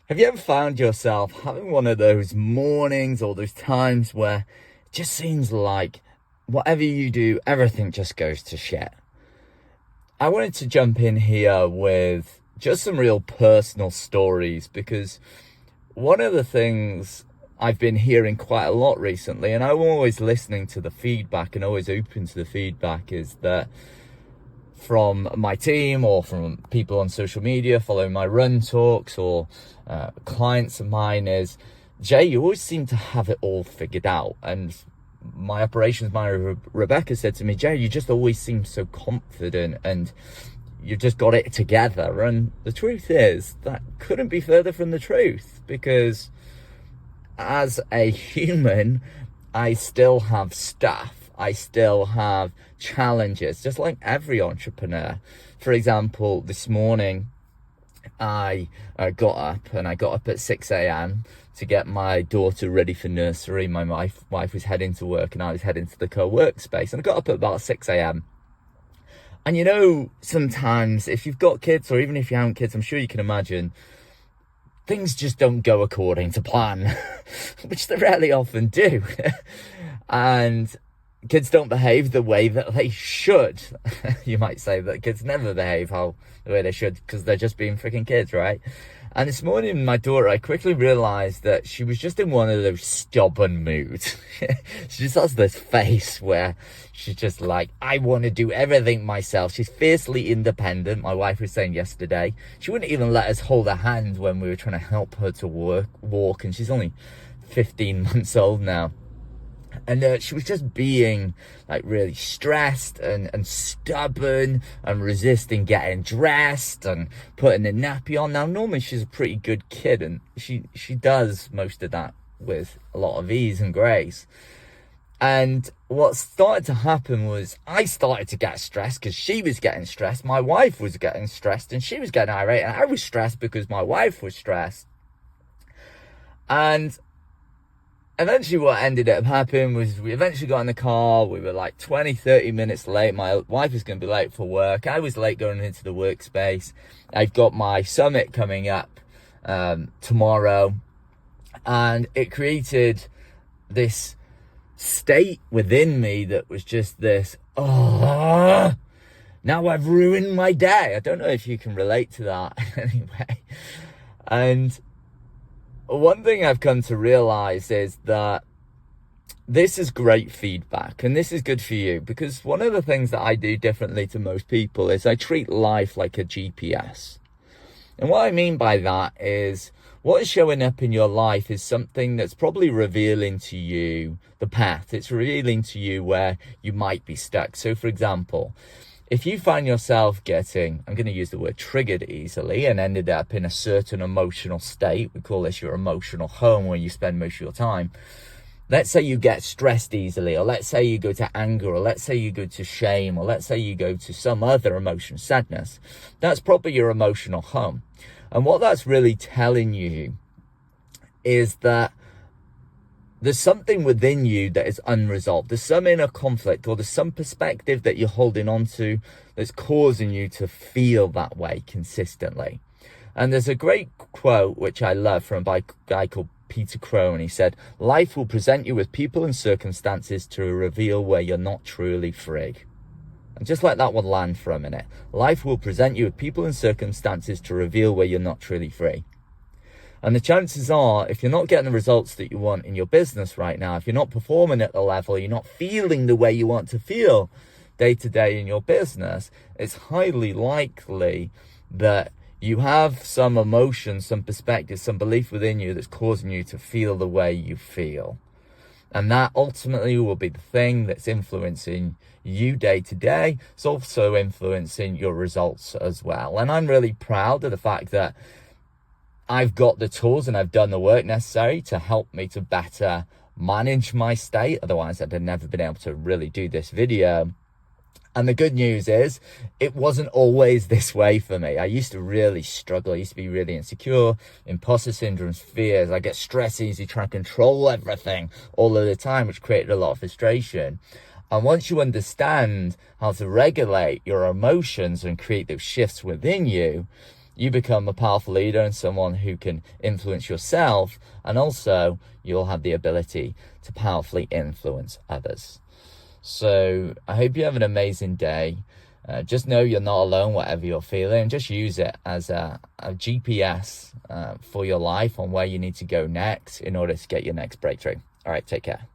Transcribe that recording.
Have you ever found yourself having one of those mornings or those times where it just seems like whatever you do, everything just goes to shit? I wanted to jump in here with just some real personal stories, because one of the things I've been hearing quite a lot recently, and I'm always listening to the feedback and always open to the feedback, is that from my team or from people on social media following my run talks or clients of mine is, Jay, you always seem to have it all figured out. And my operations manager, Rebecca, said to me, Jay, you just always seem so confident and you've just got it together. And the truth is that couldn't be further from the truth, because as a human, I still have stuff. I still have challenges, just like every entrepreneur. For example, this morning, I got up at 6 a.m. to get my daughter ready for nursery. My wife was heading to work and I was heading to the co-workspace, and I got up at about 6 a.m. And you know, sometimes if you've got kids, or even if you haven't kids, I'm sure you can imagine, things just don't go according to plan, which they really often do. And kids don't behave the way that they should. You might say that kids never behave the way they should, because they're just being freaking kids, right? And this morning, my daughter, I quickly realized that she was just in one of those stubborn moods. She just has this face where she's just like, I want to do everything myself. She's fiercely independent. My wife was saying yesterday, she wouldn't even let us hold her hand when we were trying to help her to walk, and she's only 15 months old now. And she was just being like really stressed and stubborn and resisting getting dressed and putting a nappy on. Now, normally she's a pretty good kid, and she does most of that with a lot of ease and grace. And what started to happen was I started to get stressed because she was getting stressed. My wife was getting stressed and she was getting irate, and I was stressed because my wife was stressed. And eventually what ended up happening was we eventually got in the car. We were like 20-30 minutes late. My wife was going to be late for work. I was late going into the workspace. I've got my summit coming up tomorrow, and it created this state within me that was just this, now I've ruined my day. I don't know if you can relate to that anyway. And one thing I've come to realize is that this is great feedback, and this is good for you, because one of the things that I do differently to most people is I treat life like a GPS. And what I mean by that is what is showing up in your life is something that's probably revealing to you the path. It's revealing to you where you might be stuck. So for example, if you find yourself getting, I'm going to use the word triggered easily, and ended up in a certain emotional state, we call this your emotional home where you spend most of your time. Let's say you get stressed easily, or let's say you go to anger, or let's say you go to shame, or let's say you go to some other emotion, sadness. That's probably your emotional home. And what that's really telling you is that there's something within you that is unresolved. There's some inner conflict, or there's some perspective that you're holding on to that's causing you to feel that way consistently. And there's a great quote, which I love, from a guy called Peter Crow, and he said, life will present you with people and circumstances to reveal where you're not truly free. And just let that one land for a minute. Life will present you with people and circumstances to reveal where you're not truly free. And the chances are, if you're not getting the results that you want in your business right now, if you're not performing at the level, you're not feeling the way you want to feel day to day in your business, it's highly likely that you have some emotion, some perspective, some belief within you that's causing you to feel the way you feel. And that ultimately will be the thing that's influencing you day to day. It's also influencing your results as well. And I'm really proud of the fact that I've got the tools and I've done the work necessary to help me to better manage my state. Otherwise, I'd have never been able to really do this video. And the good news is it wasn't always this way for me. I used to really struggle. I used to be really insecure, imposter syndrome, fears. I get stressed easy, trying to control everything all of the time, which created a lot of frustration. And once you understand how to regulate your emotions and create those shifts within you, you become a powerful leader and someone who can influence yourself, and also you'll have the ability to powerfully influence others. So I hope you have an amazing day. Just know you're not alone, whatever you're feeling. Just use it as a GPS for your life on where you need to go next in order to get your next breakthrough. All right, take care.